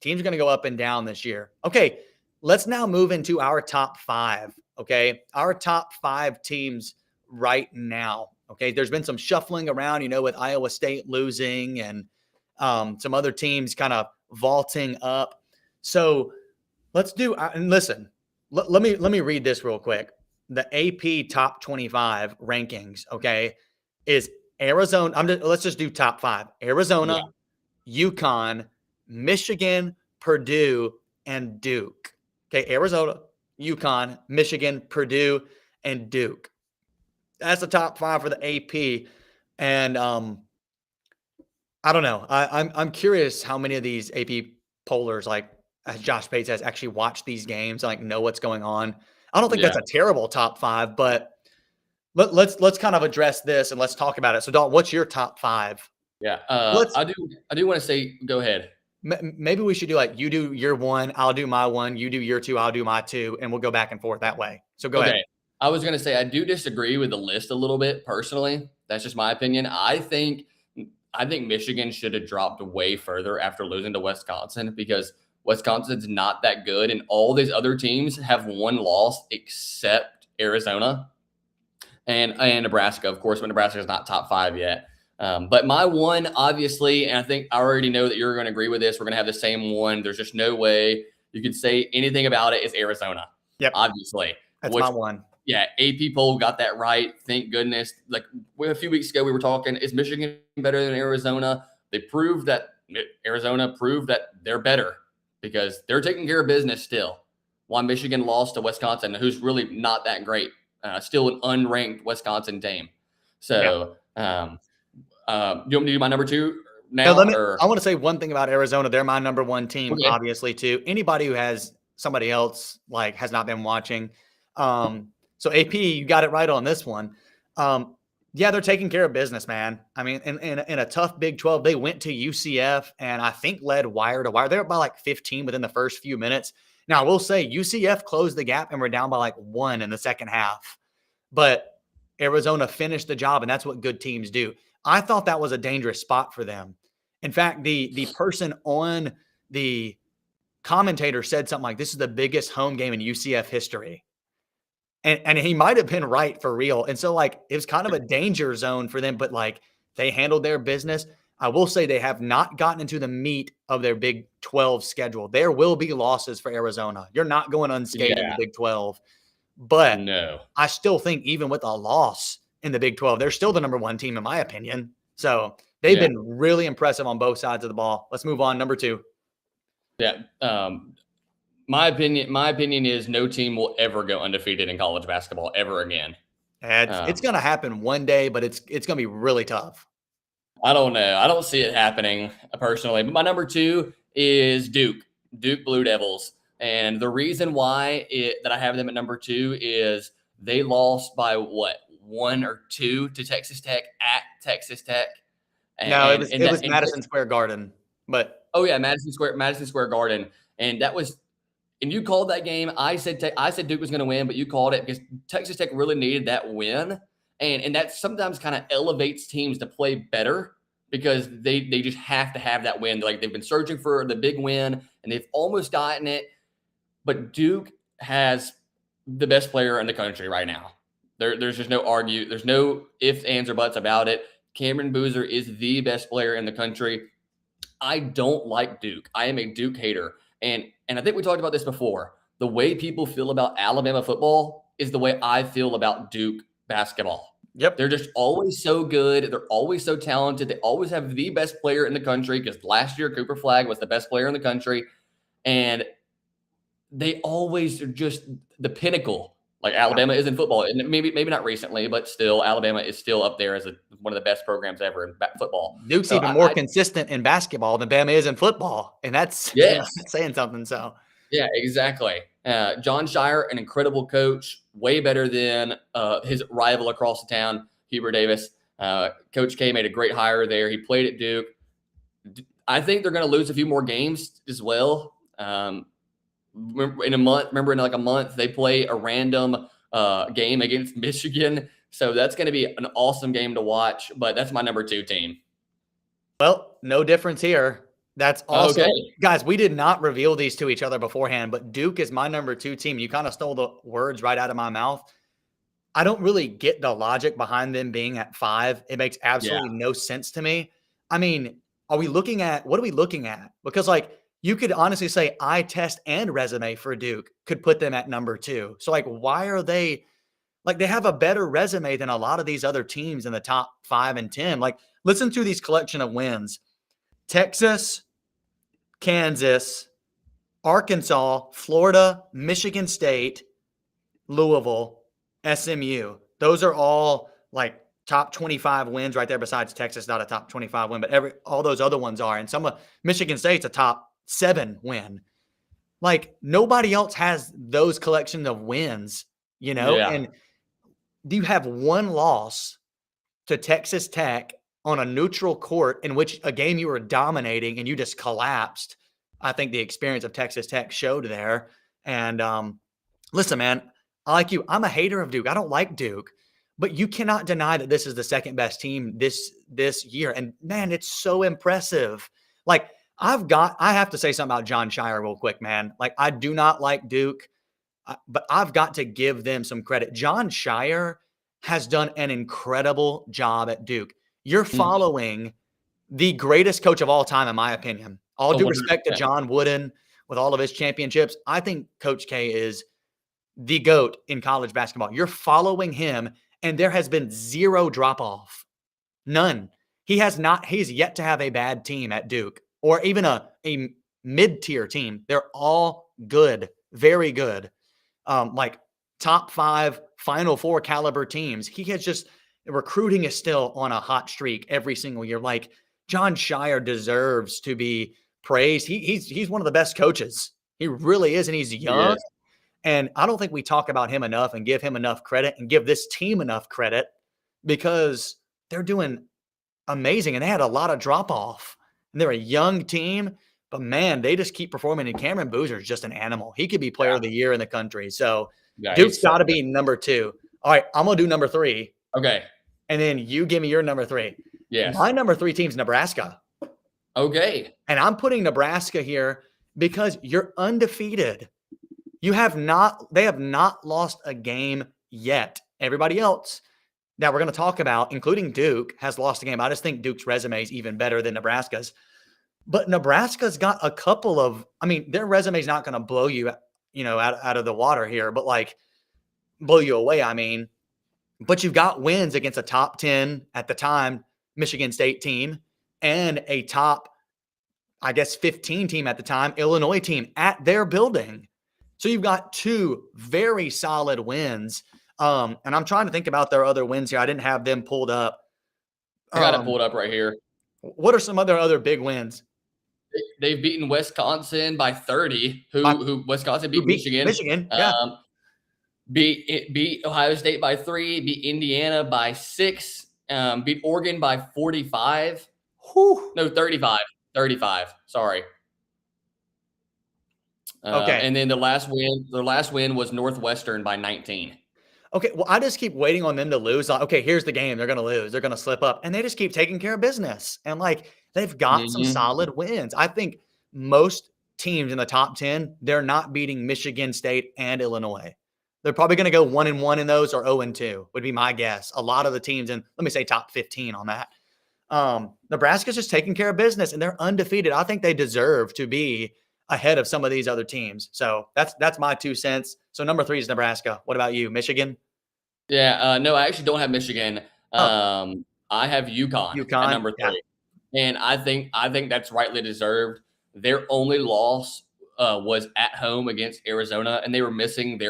going to go up and down this year. Okay, let's now move into our top 5. Okay, our top 5 teams right now. Okay, there's been some shuffling around, with Iowa State losing and some other teams kind of vaulting up. So let's do and listen. Let me read this real quick. The AP top 25 rankings. Okay, is Arizona. Let's just do top 5. Arizona, UConn, Michigan, Purdue, and Duke. Okay, Arizona, UConn, Michigan, Purdue, and Duke. That's the top 5 for the AP. And I don't know. I'm curious how many of these AP pollers, like as Josh Bates has, actually watched these games and like know what's going on. I don't think that's a terrible top 5, but let's kind of address this and let's talk about it. So Dalton, what's your top 5? Yeah. I do want to say, go ahead. Maybe we should do like you do your 1, I'll do my 1, you do your 2, I'll do my 2, and we'll go back and forth that way. So go ahead. I was going to say, I do disagree with the list a little bit personally. That's just my opinion. I think Michigan should have dropped way further after losing to Wisconsin, because Wisconsin's not that good. And all these other teams have 1 loss except Arizona and Nebraska, of course, but Nebraska is not top 5 yet. But my 1, obviously, and I think I already know that you're going to agree with this, we're going to have the same 1. There's just no way you could say anything about it, is Arizona. Yep. Obviously. That's my 1. Yeah, AP poll got that right. Thank goodness. Like a few weeks ago, we were talking, is Michigan better than Arizona? Arizona proved that they're better because they're taking care of business still. While Michigan lost to Wisconsin, who's really not that great. Still an unranked Wisconsin team. So, you want me to do my number 2 now? I want to say one thing about Arizona. They're my number 1 team, obviously, too. Anybody who has somebody else has not been watching. So AP, you got it right on this one. Yeah, they're taking care of business, man. I mean, in a tough Big 12, they went to UCF and I think led wire to wire. They're up by like 15 within the first few minutes. Now, I will say UCF closed the gap and we're down by like 1 in the second half. But Arizona finished the job, and that's what good teams do. I thought that was a dangerous spot for them. In fact, the person on the commentator said something like, "This is the biggest home game in UCF history." And he might have been right for real. And so, like, it was kind of a danger zone for them, but like they handled their business. I will say they have not gotten into the meat of their Big 12 schedule. There will be losses for Arizona. You're not going unscathed in the Yeah, Big 12. But no, I still think even with a loss in the Big 12, they're still the number one team in my opinion. So they've yeah, been really impressive on both sides of the ball. Let's move on. Number two. yeah. My opinion is no team will ever go undefeated in college basketball ever again. It's Um, going to happen one day, but it's going to be really tough. I don't know. I don't see it happening personally. But my number two is Duke, Duke Blue Devils. And the reason why that I have them at number two is they lost by what, 1 or 2 to Texas Tech at Texas Tech. No, And, and it that, was and Madison Square Garden, but oh yeah, Madison Square Garden. And that was, and you called that game. I said Duke was going to win, but you called it because Texas Tech really needed that win, and that sometimes kind of elevates teams to play better because they just have to have that win. Like they've been searching for the big win, and they've almost gotten it. But Duke has the best player in the country right now. There's just no argue. There's no ifs, ands, or buts about it. Cameron Boozer is the best player in the country. I don't like Duke. I am a Duke hater. And I think we talked about this before. The way people feel about Alabama football is the way I feel about Duke basketball. yep. They're just always so good. They're always so talented. They always have the best player in the country because last year Cooper Flagg was the best player in the country. And they always are just the pinnacle. Like Alabama is in football, and maybe not recently, but still, Alabama is still up there as one of the best programs ever in football. Duke's So even more consistent in basketball than Bama is in football, and that's yes, that's saying something. So yeah, exactly. John Shire, an incredible coach, way better than his rival across the town, Hubert Davis. Coach K made a great hire there. He played at Duke. I think they're going to lose a few more games as well. In a month, remember in like a month, they play a random game against Michigan. So that's going to be an awesome game to watch. But that's my number two team. well, no difference here. That's also Okay. guys, we did not reveal these to each other beforehand, but Duke is my number two team. You kind of stole the words right out of my mouth. I don't really get the logic behind them being at 5. It makes Yeah. absolutely no sense to me. I mean, are we looking at what are we looking at? Because like you could honestly say eye test and resume for Duke could put them at number 2. So like why are they like they have a better resume than a lot of these other teams in the top 5 and 10. Like listen to these collection of wins. Texas, Kansas, Arkansas, Florida, Michigan State, Louisville, SMU. Those are all like top 25 wins right there. Besides Texas, not a top 25 win, but all those other ones are. And some of Michigan State's a top 7 win. Like nobody else has those collections of wins, you know? Yeah. And you have one loss to Texas Tech on a neutral court in which a game you were dominating and you just collapsed. I think the experience of Texas Tech showed there. And listen, man, I like you. I'm a hater of Duke. I don't like Duke, but you cannot deny that this is the second best team this year. And man, it's so impressive. Like I have to say something about John Shire real quick, man. Like I do not like Duke, but I've got to give them some credit. John Shire has done an incredible job at Duke. You're Mhm. following the greatest coach of all time, in my opinion. All Oh, due respect to 100%. John Wooden with all of his championships. I think Coach K is the GOAT in college basketball. You're following him, and there has been zero drop off. None. He's yet to have a bad team at Duke or even a mid-tier team. They're all good, very good. Like top 5, Final Four caliber teams. He has just recruiting is still on a hot streak every single year. Like John Shire deserves to be praised. He's one of the best coaches. He really is, and he's young. Yes. And I don't think we talk about him enough and give him enough credit and give this team enough credit because they're doing amazing, and they had a lot of drop off. And they're a young team, but man, they just keep performing. And Cameron Boozer is just an animal. He could be Player Yeah. of the Year in the country. So Yeah, Duke's he's so got to good. be number 2. All right, I'm gonna do number 3, Okay. and then you give me your number 3. Yes. My number 3 team's Nebraska. Okay. And I'm putting Nebraska here because you're undefeated. They have not lost a game yet. Everybody else that we're going to talk about, including Duke, has lost a game. I just think Duke's resume is even better than Nebraska's. But Nebraska's got a couple of, I mean, their resume is not going to blow you, out of the water here, but like blow you away. I mean, but you've got wins against a top 10 at the time Michigan State team and a top, I guess, 15 team at the time, Illinois team at their building. So you've got 2 very solid wins. And I'm trying to think about their other wins here. I didn't have them pulled up. I got it pulled up right here. What are some other big wins? They've beaten Wisconsin by 30. Who Wisconsin beat Michigan. Michigan, yeah. Beat Ohio State by 3. Beat Indiana by 6. Beat Oregon by 45. Whew. No, 35. 35. Sorry. Okay. And then their last win was Northwestern by 19. Okay, well, I just keep waiting on them to lose. Like, okay, here's the game. They're going to lose. They're going to slip up. And they just keep taking care of business. And, like, they've got some solid wins. I think most teams in the top 10, they're not beating Michigan State and Illinois. They're probably going to go 1-1 in those or 0-2 would be my guess. A lot of the teams in, let me say, top 15 on that. Nebraska's just taking care of business, and they're undefeated. I think they deserve to be ahead of some of these other teams. So that's my 2 cents. So number 3 is Nebraska. What about you, Michigan? Yeah, no, I actually don't have Michigan. I have UConn at number 3. Yeah. And I think that's rightly deserved. Their only loss was at home against Arizona, and they were missing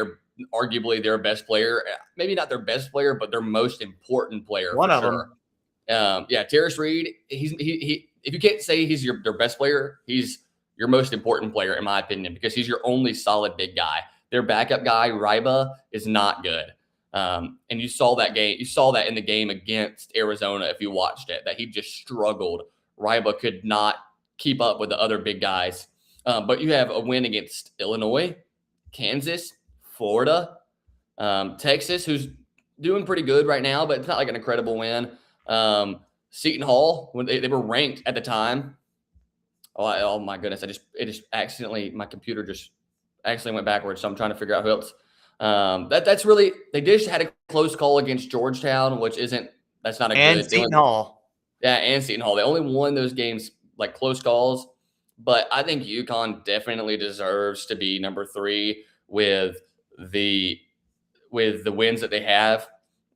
arguably their best player. Maybe not their best player, but their most important player. One of them. Terrace Reed, he if you can't say he's their best player, he's your most important player, in my opinion, because he's your only solid big guy. Their backup guy, Ryba, is not good. And you saw that game. You saw that in the game against Arizona if you watched it, that he just struggled. Ryba could not keep up with the other big guys. But you have a win against Illinois, Kansas, Florida, Texas, who's doing pretty good right now, but it's not like an incredible win. Seton Hall, when they were ranked at the time. Oh my goodness! My computer just accidentally went backwards. So I'm trying to figure out who else. That's really, they just had a close call against Georgetown, that's not a and good. Seton Hall. Yeah, and Seton Hall. They only won those games like close calls, but I think UConn definitely deserves to be number 3 with the wins that they have.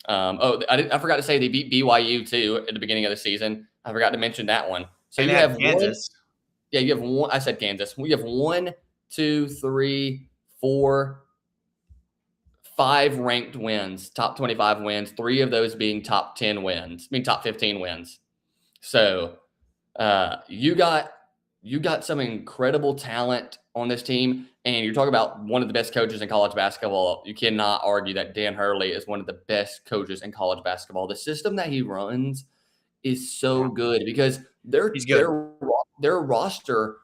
I forgot to say they beat BYU too at the beginning of the season. I forgot to mention that one. So you have Kansas. You have one. I said Kansas. We have 1, 2, 3, 4, 5 ranked wins, top 25 wins. 3 of those being top 10 wins. I mean, top 15 wins. So you got some incredible talent on this team, and you're talking about one of the best coaches in college basketball. You cannot argue that Dan Hurley is one of the best coaches in college basketball. The system that he runs is so good because their roster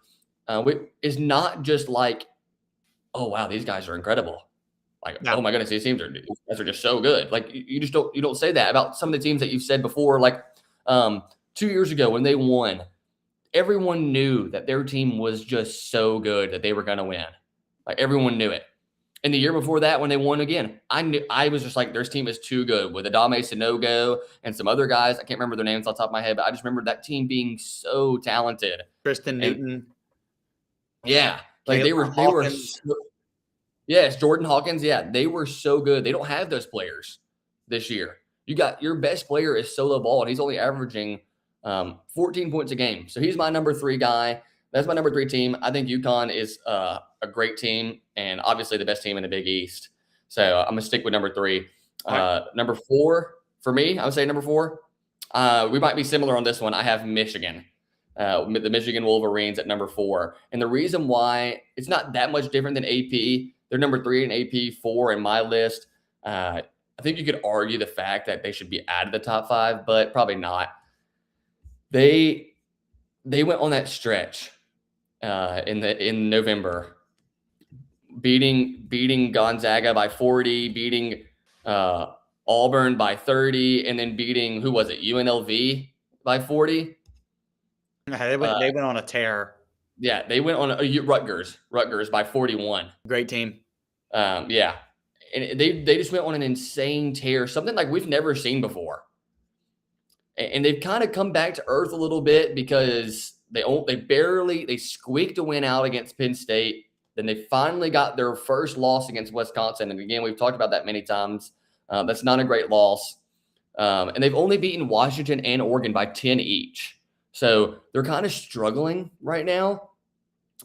is not just like, oh wow, these guys are incredible. Like, oh my goodness, these teams are just so good. Like you don't say that about some of the teams that you've said before. Like 2 years ago when they won, everyone knew that their team was just so good that they were going to win. Like everyone knew it. And the year before that, when they won again, I was just like, their team is too good with Adame Sanogo and some other guys. I can't remember their names off the top of my head, but I just remember that team being so talented. Tristan Newton. Yeah. Like they were yes, Jordan Hawkins. Yeah. They were so good. They don't have those players this year. You got your best player is Solo Ball, and he's only averaging 14 points a game. So he's my number 3 guy. That's my number 3 team. I think UConn is a great team and obviously the best team in the Big East. So I'm going to stick with number 3. Number 4 for me, I would say number 4. We might be similar on this one. I have Michigan, the Michigan Wolverines at number 4. And the reason why it's not that much different than AP, they're number 3 in AP, 4 in my list. I think you could argue the fact that they should be out of the top 5, but probably not. They went on that stretch in November, beating Gonzaga by 40, beating Auburn by 30, and then beating, who was it, UNLV by 40. They went on a tear. Yeah, they went on Rutgers by 41. Great team. Yeah, and they just went on an insane tear, something like we've never seen before. And they've kind of come back to earth a little bit because they squeaked a win out against Penn State. Then they finally got their first loss against Wisconsin. And again, we've talked about that many times. That's not a great loss. And they've only beaten Washington and Oregon by 10 each. So they're kind of struggling right now.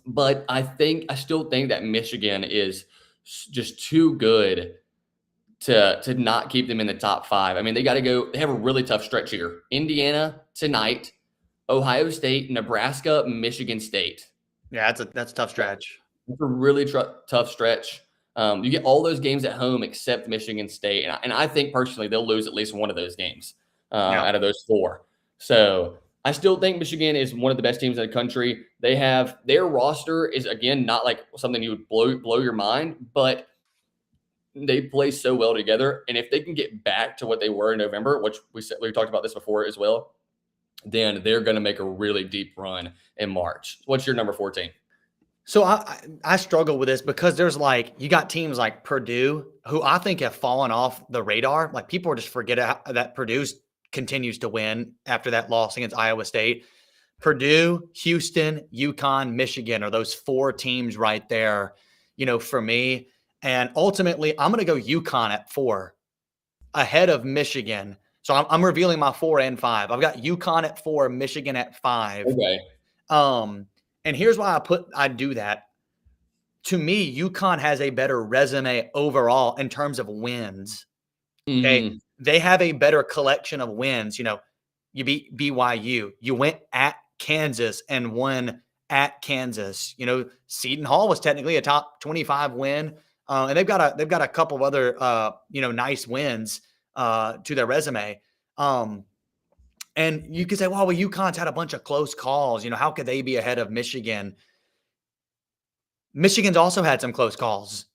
But I still think that Michigan is just too good to not keep them in the top 5. I mean, they have a really tough stretch here. Indiana tonight, Ohio State, Nebraska, Michigan State. Yeah, that's a tough stretch. It's a really tough stretch. You get all those games at home except Michigan State. And I think personally they'll lose at least one of those games out of those 4. So I still think Michigan is one of the best teams in the country. Their roster is, again, not like something you would blow your mind, but they play so well together. And if they can get back to what they were in November, which we talked about this before as well, then they're going to make a really deep run in March. What's your number 14? So I struggle with this because there's you got teams like Purdue, who I think have fallen off the radar. Like, people just forget that Purdue continues to win after that loss against Iowa State. Purdue, Houston, UConn, Michigan are those 4 teams right there, for me. And ultimately, I'm going to go UConn at 4 ahead of Michigan. So I'm revealing my 4 and 5. I've got UConn at 4, Michigan at 5. Okay. And here's why I do that. To me, UConn has a better resume overall in terms of wins. Okay. Mm-hmm. They have a better collection of wins. You beat BYU. You went at Kansas and won at Kansas. Seton Hall was technically a top 25 win. And they've got a couple of other nice wins to their resume. And you could say, well, UConn's had a bunch of close calls. How could they be ahead of Michigan? Michigan's also had some close calls.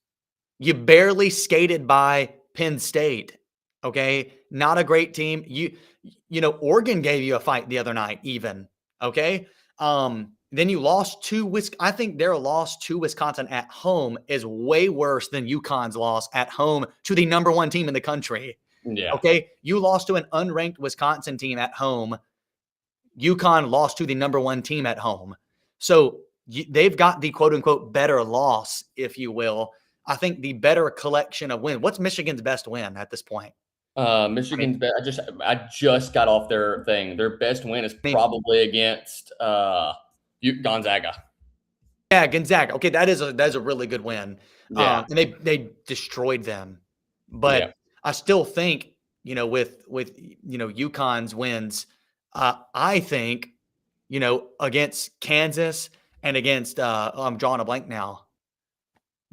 You barely skated by Penn State. Okay, not a great team. Oregon gave you a fight the other night, even. Okay. Then you lost to I think their loss to Wisconsin at home is way worse than UConn's loss at home to the number 1 team in the country. Yeah. Okay. You lost to an unranked Wisconsin team at home. UConn lost to the number 1 team at home. So they've got the quote unquote better loss, if you will. I think the better collection of wins. What's Michigan's best win at this point? Michigan's best. I just got off their thing. Their best win is probably against Gonzaga. Yeah, Gonzaga. Okay, that is a really good win. Yeah. And they destroyed them. But I still think, with UConn's wins, I think, against Kansas and against I'm drawing a blank now.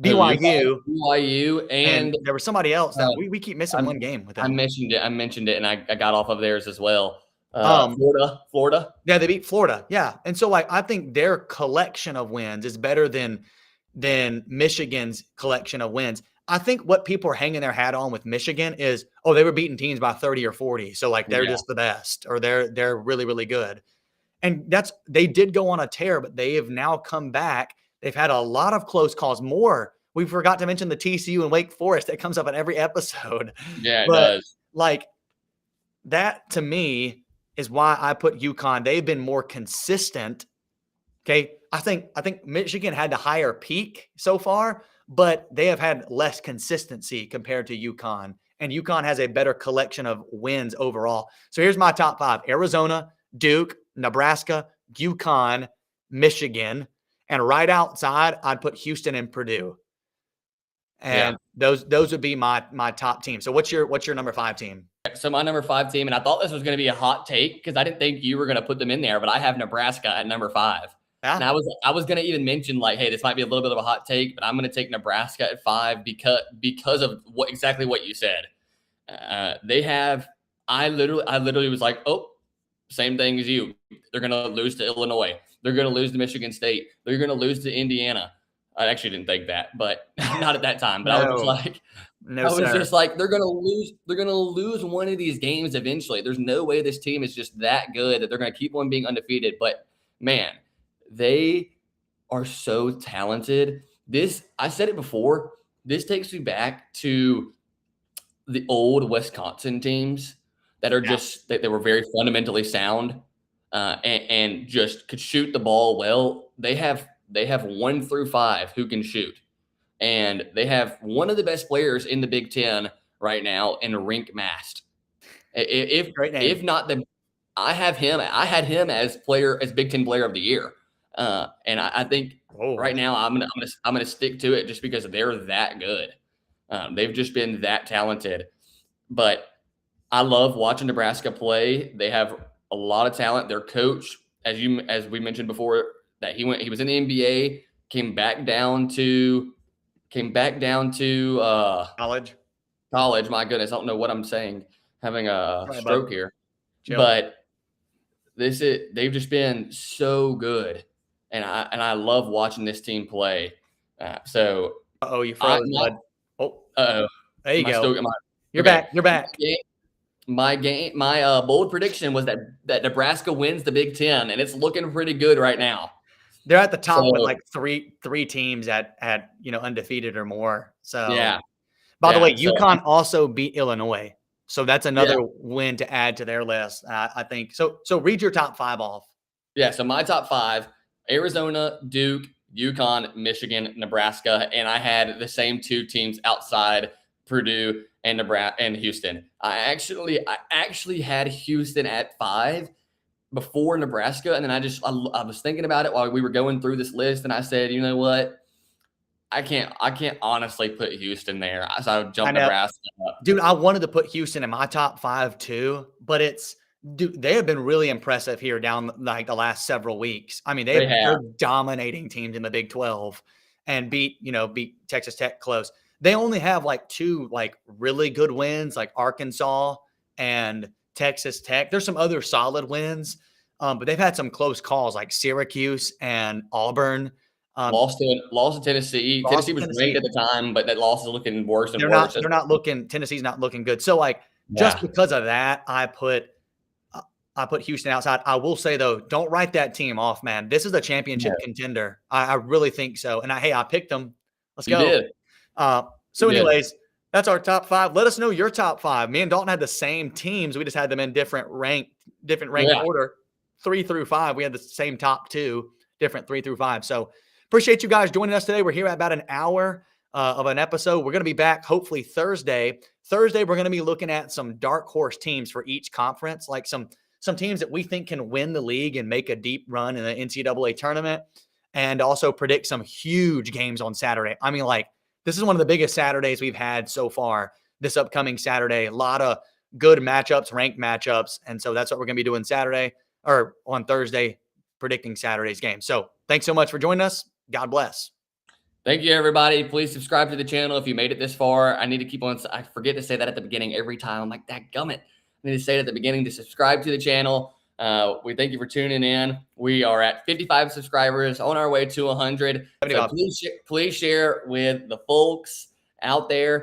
BYU and there was somebody else that we keep missing one game with them. I mentioned it, and I got off of theirs as well. Florida. Yeah, they beat Florida. Yeah. And so I think their collection of wins is better than Michigan's collection of wins. I think what people are hanging their hat on with Michigan is, they were beating teams by 30 or 40. So they're just the best, or they're really, really good. And they did go on a tear, but they have now come back. They've had a lot of close calls. More. We forgot to mention the TCU and Wake Forest. That comes up in every episode. Yeah, it does. That to me is why I put UConn. They've been more consistent. Okay. I think Michigan had the higher peak so far, but they have had less consistency compared to UConn. And UConn has a better collection of wins overall. So here's my top 5: Arizona, Duke, Nebraska, UConn, Michigan. And right outside, I'd put Houston and Purdue. And those would be my top team. So what's your number 5 team? So my number 5 team, and I thought this was going to be a hot take because I didn't think you were going to put them in there, but I have Nebraska at number 5. Yeah. And I was going to even mention hey, this might be a little bit of a hot take, but I'm going to take Nebraska at 5 because of exactly what you said. They have. I literally was like, oh, same thing as you. They're going to lose to Illinois. They're going to lose to Michigan State. They're going to lose to Indiana. I actually didn't think that, but not at that time. But No, no, I was sir. just like, they're going to lose. They're going to lose one of these games eventually. There's no way this team is just that good that they're going to keep on being undefeated. But man, they are so talented. I said it before. This takes me back to the old Wisconsin teams that are Yeah, just that they were very fundamentally sound and just could shoot the ball well. They have 1 through 5 who can shoot, and they have one of the best players in the Big Ten right now in Rink Mast. If great name. if not the, I have him. I had him as Big Ten Player of the Year, and I think Oh, right now I'm gonna stick to it just because they're that good. They've just been that talented. But I love watching Nebraska play. They have a lot of talent. Their coach, as we mentioned before, that he was in the NBA, came back down to college. college. My goodness, I don't know what I'm saying. Having a Right, bud. stroke here. Chill. But they've just been so good. And I love watching this team play. So Oh, you I froze, my bud. Oh, uh-oh. there you Am I go. still am I You're okay. back. You're back. My bold prediction was that Nebraska wins the Big Ten, and it's looking pretty good right now. They're at the top with So like three teams at undefeated or more. So, yeah, by the way, yeah. So UConn also beat Illinois, so that's yeah, another win to add to their list. I think so. So read your top five off. yeah. So my top 5: Arizona, Duke, UConn, Michigan, Nebraska, and I had the same 2 teams outside Purdue and Nebraska and Houston. I actually had Houston at 5 before Nebraska, and then I was thinking about it while we were going through this list, and I said, you know what? I can't honestly put Houston there. So I I jumped know, Nebraska up. dude. I wanted to put Houston in my top five too, but dude. They have been really impressive here down like the last several weeks. I mean, They they're have. dominating teams in the Big 12 and beat Texas Tech close. They only have like 2 like really good wins, like Arkansas and Texas Tech. There's some other solid wins, but they've had some close calls like Syracuse and Auburn. Um, Lost to Tennessee. Lost Tennessee to was Tennessee. ranked at the time, but that loss is looking worse and They're worse. not they're not looking Tennessee's not looking good. So, like, just Yeah. because of that, I put Houston outside. I will say, though, don't write that team off, man. This is a championship Yeah. contender. I really think so. And I picked them. Let's You go. did. So You did. anyways, that's our top 5. Let us know your top 5. Me and Dalton had the same teams. We just had them in different rank Yeah. order, 3 through 5. We had the same top 2, different 3 through 5. So appreciate you guys joining us today. We're here at about an hour of an episode. We're going to be back hopefully Thursday. Thursday, we're going to be looking at some dark horse teams for each conference, like some teams that we think can win the league and make a deep run in the NCAA tournament, and also predict some huge games on Saturday. I mean, like, this is one of the biggest Saturdays we've had so far this upcoming Saturday. A lot of good matchups, ranked matchups. And so that's what we're going to be doing Saturday or on Thursday, predicting Saturday's game. So thanks so much for joining us. God bless. Thank you, everybody. Please subscribe to the channel if you made it this far. I need to keep on. I forget to say that at the beginning every time. I'm like, that gummit. I need to say it at the beginning to subscribe to the channel. We thank you for tuning in. We are at 55 subscribers, on our way to 100. So please share with the folks out there.